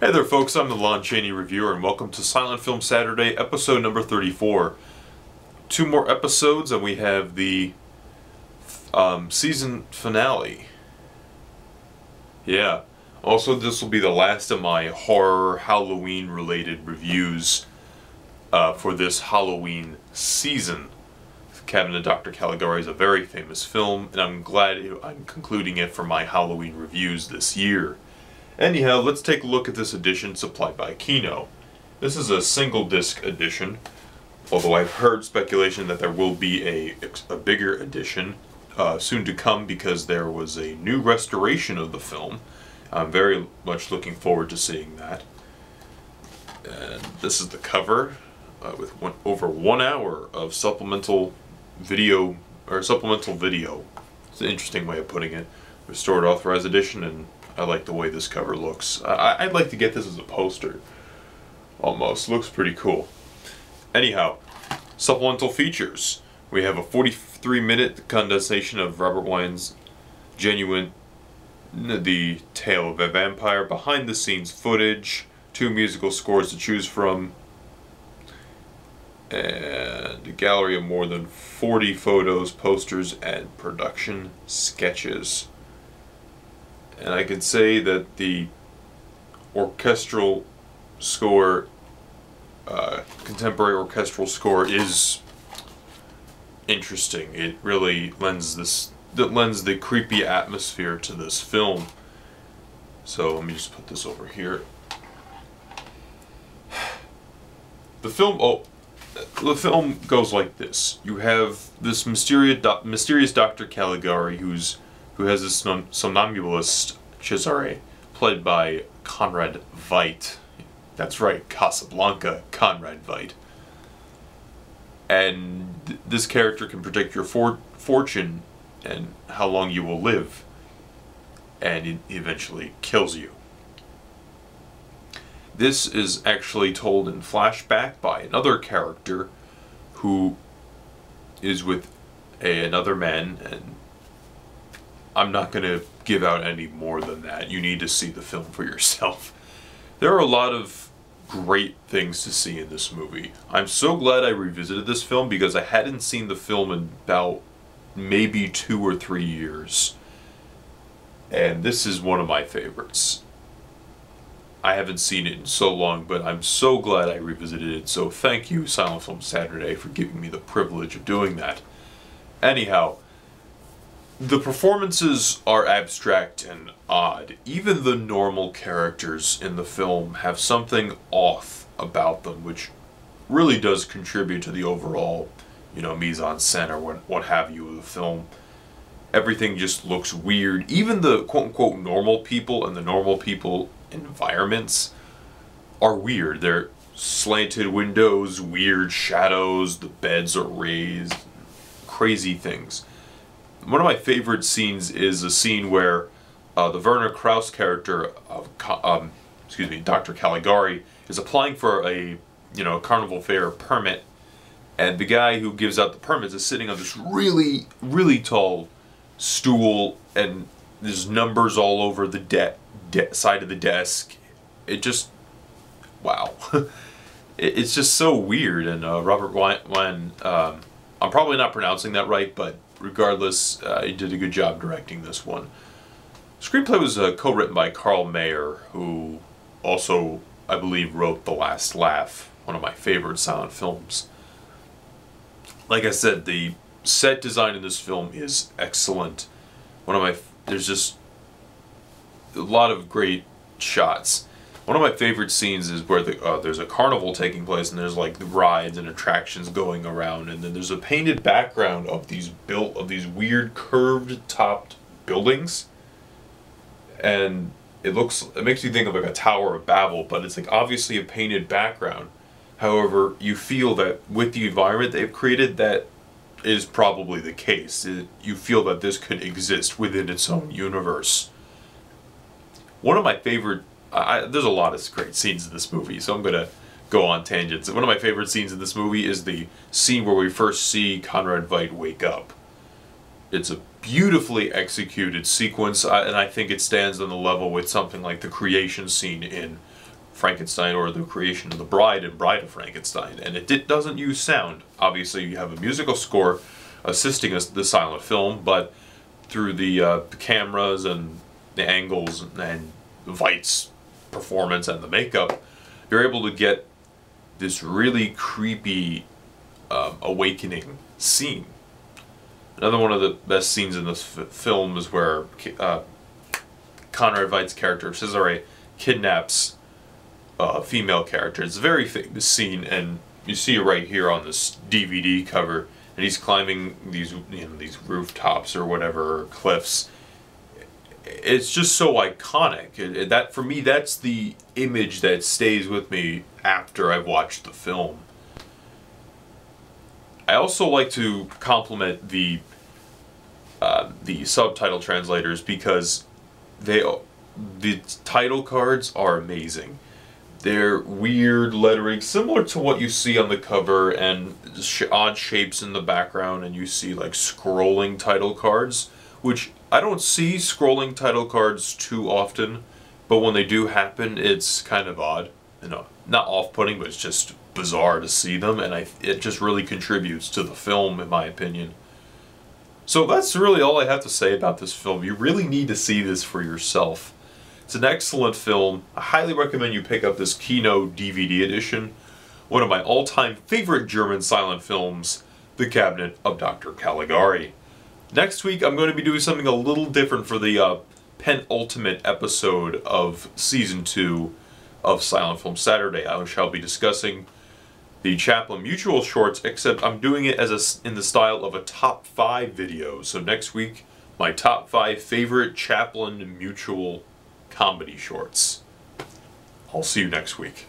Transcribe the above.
Hey there folks, I'm the Lon Chaney Reviewer and welcome to Silent Film Saturday, episode number 34. Two more episodes and we have the season finale. Yeah. Also, this will be the last of my horror Halloween related reviews for this Halloween season. Cabinet of Dr. Caligari is a very famous film and I'm glad I'm concluding it for my Halloween reviews this year. Anyhow, let's take a look at this edition supplied by Kino. This is a single disc edition, although I've heard speculation that there will be a bigger edition soon to come because there was a new restoration of the film. I'm very much looking forward to seeing that. And this is the cover with over 1 hour of supplemental video. It's an interesting way of putting it. Restored Authorized Edition, and I like the way this cover looks. I'd like to get this as a poster. Almost. Looks pretty cool. Anyhow, supplemental features. We have a 43-minute condensation of Robert Wine's genuine The Tale of a Vampire, behind-the-scenes footage, 2 musical scores to choose from, and a gallery of more than 40 photos, posters, and production sketches. And I can say that the orchestral score, contemporary orchestral score, is interesting. It really lends the creepy atmosphere to this film. So let me just put this over here. The film goes like this. You have this mysterious Dr. Caligari who has this somnambulist Cesare, played by Conrad Veidt. That's right, Casablanca, Conrad Veidt. And this character can predict your fortune and how long you will live, and he eventually kills you. This is actually told in flashback by another character who is with another man, and I'm not going to give out any more than that. You need to see the film for yourself. There are a lot of great things to see in this movie. I'm so glad I revisited this film because I hadn't seen the film in about maybe 2 or 3 years. And this is one of my favorites. I haven't seen it in so long, but I'm so glad I revisited it. So thank you, Silent Film Saturday, for giving me the privilege of doing that. Anyhow, the performances are abstract and odd. Even the normal characters in the film have something off about them, which really does contribute to the overall, mise-en-scène or what have you of the film. Everything just looks weird. Even the quote-unquote normal people and the normal people environments are weird. They're slanted windows, weird shadows, the beds are raised, crazy things. One of my favorite scenes is a scene where the Werner Krauss character of Dr. Caligari is applying for a carnival fair permit, and the guy who gives out the permits is sitting on this really, really tall stool, and there's numbers all over the side of the desk. It just, wow. It's just so weird, and Robert Wine, I'm probably not pronouncing that right, but regardless, he did a good job directing this one. Screenplay was co-written by Carl Mayer, who also, I believe, wrote The Last Laugh, one of my favorite silent films. Like I said, the set design in this film is excellent. There's just a lot of great shots. One of my favorite scenes is where there's a carnival taking place, and there's like the rides and attractions going around, and then there's a painted background of these weird curved topped buildings, and it makes you think of like a Tower of Babel, but it's like obviously a painted background. However, you feel that with the environment they've created, that is probably the case. You feel that this could exist within its own universe. One of my favorite there's a lot of great scenes in this movie, so I'm going to go on tangents. One of my favorite scenes in this movie is the scene where we first see Conrad Veidt wake up. It's a beautifully executed sequence, and I think it stands on the level with something like the creation scene in Frankenstein, or the creation of the Bride and Bride of Frankenstein. And it doesn't use sound. Obviously, you have a musical score assisting us the silent film, but through the cameras and the angles and Veidt's performance and the makeup, you're able to get this really creepy awakening scene. Another one of the best scenes in this film is where Conrad Veidt's character, Cesare, kidnaps a female character. It's a very famous scene, and you see it right here on this DVD cover, and he's climbing these, these rooftops or whatever, or cliffs. It's just so iconic. That, for me, that's the image that stays with me after I've watched the film. I also like to compliment the subtitle translators, because the title cards are amazing. They're weird lettering, similar to what you see on the cover, and odd shapes in the background, and you see like scrolling title cards, which I don't see scrolling title cards too often, but when they do happen, it's kind of odd. Not off-putting, but it's just bizarre to see them, and it just really contributes to the film, in my opinion. So that's really all I have to say about this film. You really need to see this for yourself. It's an excellent film. I highly recommend you pick up this Kino DVD edition. One of my all-time favorite German silent films, The Cabinet of Dr. Caligari. Next week, I'm going to be doing something a little different for the penultimate episode of Season 2 of Silent Film Saturday. I shall be discussing the Chaplin Mutual shorts, except I'm doing it as in the style of a top 5 video. So next week, my top 5 favorite Chaplin Mutual comedy shorts. I'll see you next week.